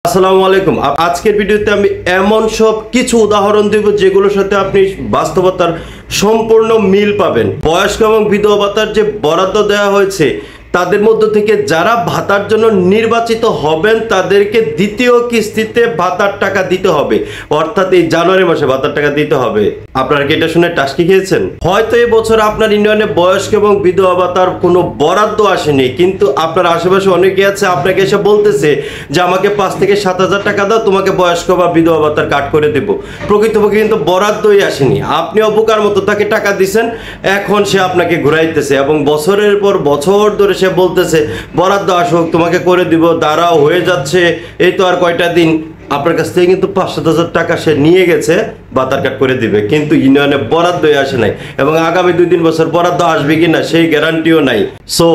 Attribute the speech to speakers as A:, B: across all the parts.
A: আসসালামু আলাইকুম। আজকের ভিডিওতে আমি এমন সব কিছু উদাহরণ দেব যেগুলোর সাথে আপনি বাস্তবতার সম্পূর্ণ মিল পাবেন। বয়স্ক এবং বিধবা ভাতার যে বরাদ্দ দেওয়া হয়েছে তাদের মধ্য থেকে যারা ভাতার জন্য নির্বাচিত হবেন তাদেরকে দ্বিতীয় কিস্তিতে ভাতার টাকা দিতে হবে, অর্থাৎ এই জানুয়ারি মাসে ভাতার টাকা দিতে হবে। আপনারা কি এটা শুনে টাস্কি খেয়েছেন? হয়তো এই বছর আপনার ইউনিয়নে বয়স্ক এবং বিধবা ভাতার কোনো বরাদ্দ আসেনি, কিন্তু আপনার আশেপাশে অনেকে আছে আপনাকে এসে বলতেছে যে আমাকে 5 থেকে 7,000 টাকা দাও, তোমাকে বয়স্ক বা বিধবা ভাতার কাট করে দেব। প্রকৃতপক্ষে কিন্তু বরাদ্দই আসেনি, আপনি অবকার মতো তাকে টাকা দিচ্ছেন, এখন সে আপনাকে ঘুরাইতেছে এবং বছরের পর বছর ধরে সে বলতেছে বরাদ্দ আসুক, তোমাকে করে দিব, দাঁড়াও হয়ে যাচ্ছে, এই তো আর কয়টা দিন। আপনার কাছ থেকে কিন্তু 5-7,000 টাকা সে নিয়ে গেছে, ভাতার কাট করে দিবে, কিন্তু ইউনিয়নে বরাদ্দই আসে নাই এবং আগামী 2-3 বছর বরাদ্দ আসবে কিনা সেই গ্যারান্টিও নাই। সো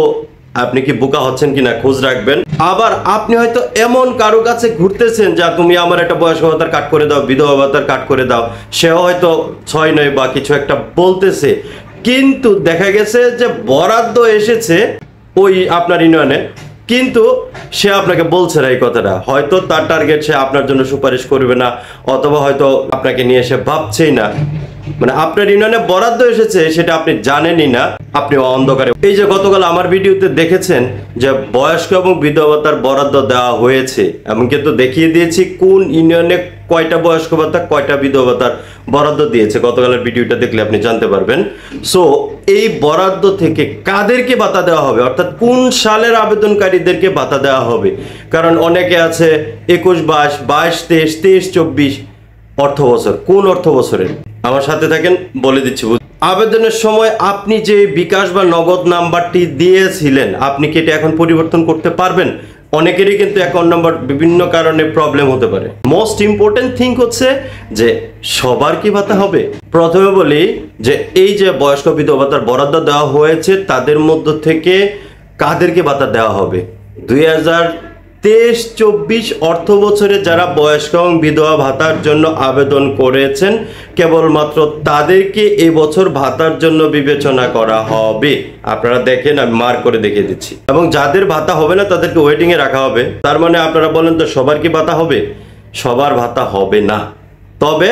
A: আপনি কি বোকা হচ্ছেন কিনা খোঁজ রাখবেন। আবার আপনি হয়তো এমন কারো কাছে ঘুরতেছেন যা তুমি আমার একটা বয়স্ক ভাতার কাট করে দাও, বিধবা ভাতার কাট করে দাও, সেও হয়তো 6 নয় বা কিছু একটা বলতেছে, কিন্তু দেখা গেছে যে বরাদ্দ এসেছে ওই আপনার ইউনিয়নে, কিন্তু সে আপনাকে বলছে না এই কথাটা। হয়তো তার টার্গেট সে আপনার জন্য সুপারিশ করবে না, অথবা হয়তো আপনাকে নিয়ে এসে ভাবছেই না, মানে আপনার ইউনিয়নে বরাদ্দ এসেছে সেটা আপনি জানেনই না, আপনি অন্ধকারে। এই যে গতকাল আমার ভিডিওতে দেখেছেন যে বয়স্ক এবং বিধবা ভাতার বরাদ্দ দেওয়া হয়েছে, এবং কিন্তু দেখিয়ে দিয়েছি কোন ইউনিয়নে কয়টা বয়স্ক ভাতা কয়টা বিধবা ভাতার বরাদ্দ দিয়েছে। গতকালের ভিডিওটা দেখলে আপনি জানতে পারবেন। সো এই বরাদ্দ থেকে কাদেরকে ভাতা দেওয়া হবে, অর্থাৎ কোন সালের আবেদনকারীদেরকে ভাতা দেওয়া হবে। কারণ অনেকে আছে 21-22, 22-23, 23-24 অর্থ বছর, কোন অর্থ বছরের? আমার সাথে থাকেন, বলে দিচ্ছি। আবেদনের সময় আপনি যে বিকাশ বা নগদ নাম্বারটি দিয়েছিলেন, আপনি কি এটা এখন পরিবর্তন করতে পারবেন? অনেকেরই কিন্তু অ্যাকাউন্ট নাম্বার বিভিন্ন কারণে প্রবলেম হতে পারে। মোস্ট ইম্পর্টেন্ট থিং হচ্ছে যে সবার কি ভাতা হবে। প্রথমে বলি যে এই যে বয়স্ক বিধবা ভাতার বরাদ্দ দেওয়া হয়েছে তাদের মধ্য থেকে কাদেরকে ভাতা দেওয়া হবে। 2023-24 অর্থ বছরে যারা বয়স্ক এবং বিধবা ভাতার জন্য আবেদন করেছেন কেবলমাত্র তাদেরকে এই বছর ভাতার জন্য বিবেচনা করা হবে। আপনারা দেখেন, আমি মার্ক করে দেখিয়ে দিচ্ছি। এবং যাদের ভাতা হবে না তাদেরকে ওয়েটিং এ রাখা হবে। তার মানে আপনারা বলেন তো সবার কি ভাতা হবে? সবার ভাতা হবে না, তবে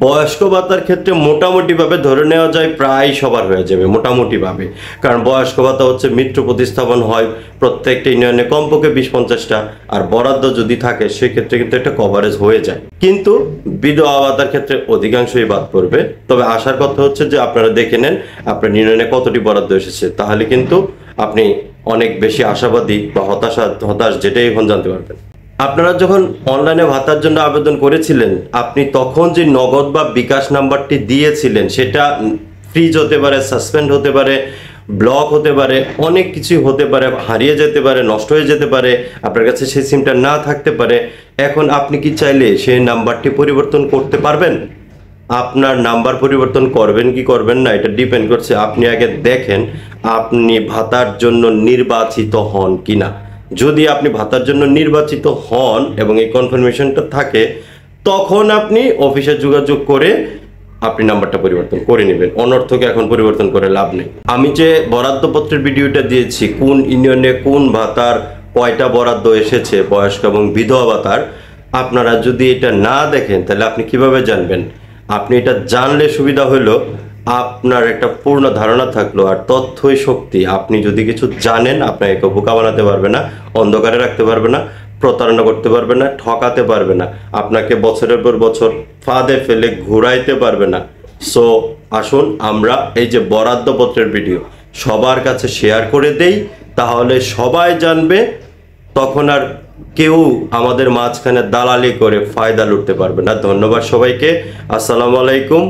A: বয়স্ক ভাতার ক্ষেত্রে মোটামুটিভাবে ধরে নেওয়া যায় প্রায় সবার হয়ে যাবে মোটামুটিভাবে। কারণ বয়স্ক ভাতা হচ্ছে মৃত্যু প্রতিস্থাপন হয় প্রত্যেকটা ইউনিয়নে কমপক্ষে 20-50টা, আর বরাদ্দ যদি থাকে সেক্ষেত্রে কিন্তু একটা কভারেজ হয়ে যায়। কিন্তু বিধবা ভাতার ক্ষেত্রে অধিকাংশই বাদ পড়বে। তবে আসার কথা হচ্ছে যে আপনারা দেখে নেন আপনার ইউনিয়নে কতটি বরাদ্দ এসেছে, তাহলে কিন্তু আপনি অনেক বেশি আশাবাদী বা হতাশ যেটাই এখন জানতে পারবেন। আপনারা যখন অনলাইনে ভাতার জন্য আবেদন করেছিলেন, আপনি তখন যে নগদ বা বিকাশ নাম্বারটি দিয়েছিলেন সেটা ফ্রিজ হতে পারে, সাসপেন্ড হতে পারে, ব্লক হতে পারে, অনেক কিছু হতে পারে, হারিয়ে যেতে পারে, নষ্ট হয়ে যেতে পারে, আপনার কাছে সেই সিমটা না থাকতে পারে। এখন আপনি কি চাইলে সেই নাম্বারটি পরিবর্তন করতে পারবেন? আপনার নাম্বার পরিবর্তন করবেন কি করবেন না এটা ডিপেন্ড করছে আপনি আগে দেখেন আপনি ভাতার জন্য নির্বাচিত হন কিনা। যদি আপনি ভাতার জন্য নির্বাচিত হন এবং এই কনফার্মেশনটা থাকে, তখন আপনি অফিসে যোগাযোগ করে আপনি নাম্বারটা পরিবর্তন করে নেবেন। অনর্থকে এখন পরিবর্তন করে লাভ নেই। আমি যে বরাদ্দপত্রের ভিডিওটা দিয়েছি কোন ইউনিয়নে কোন ভাতার কয়টা বরাদ্দ এসেছে বয়স্ক এবং বিধবা ভাতার, আপনারা যদি এটা না দেখেন তাহলে আপনি কিভাবে জানবেন? আপনি এটা জানলে সুবিধা হলো আপনার একটা পূর্ণ ধারণা থাকলো, আর তথ্যই শক্তি। আপনি যদি কিছু জানেন আপনাকে কেউ বোকা বানাতে পারবে না, অন্ধকারে রাখতে পারবে না, প্রতারণা করতে পারবে না, ঠকাতে পারবে না, আপনাকে বছরের পর বছর ফাঁদে ফেলে ঘুরাইতে পারবে না। সো আসুন আমরা এই যে বরাদ্দপত্রের ভিডিও সবার কাছে শেয়ার করে দেই, তাহলে সবাই জানবে, তখন আর কেউ আমাদের মাঝখানে দালালি করে ফায়দা লুটতে পারবে না। ধন্যবাদ সবাইকে। আসসালামু আলাইকুম।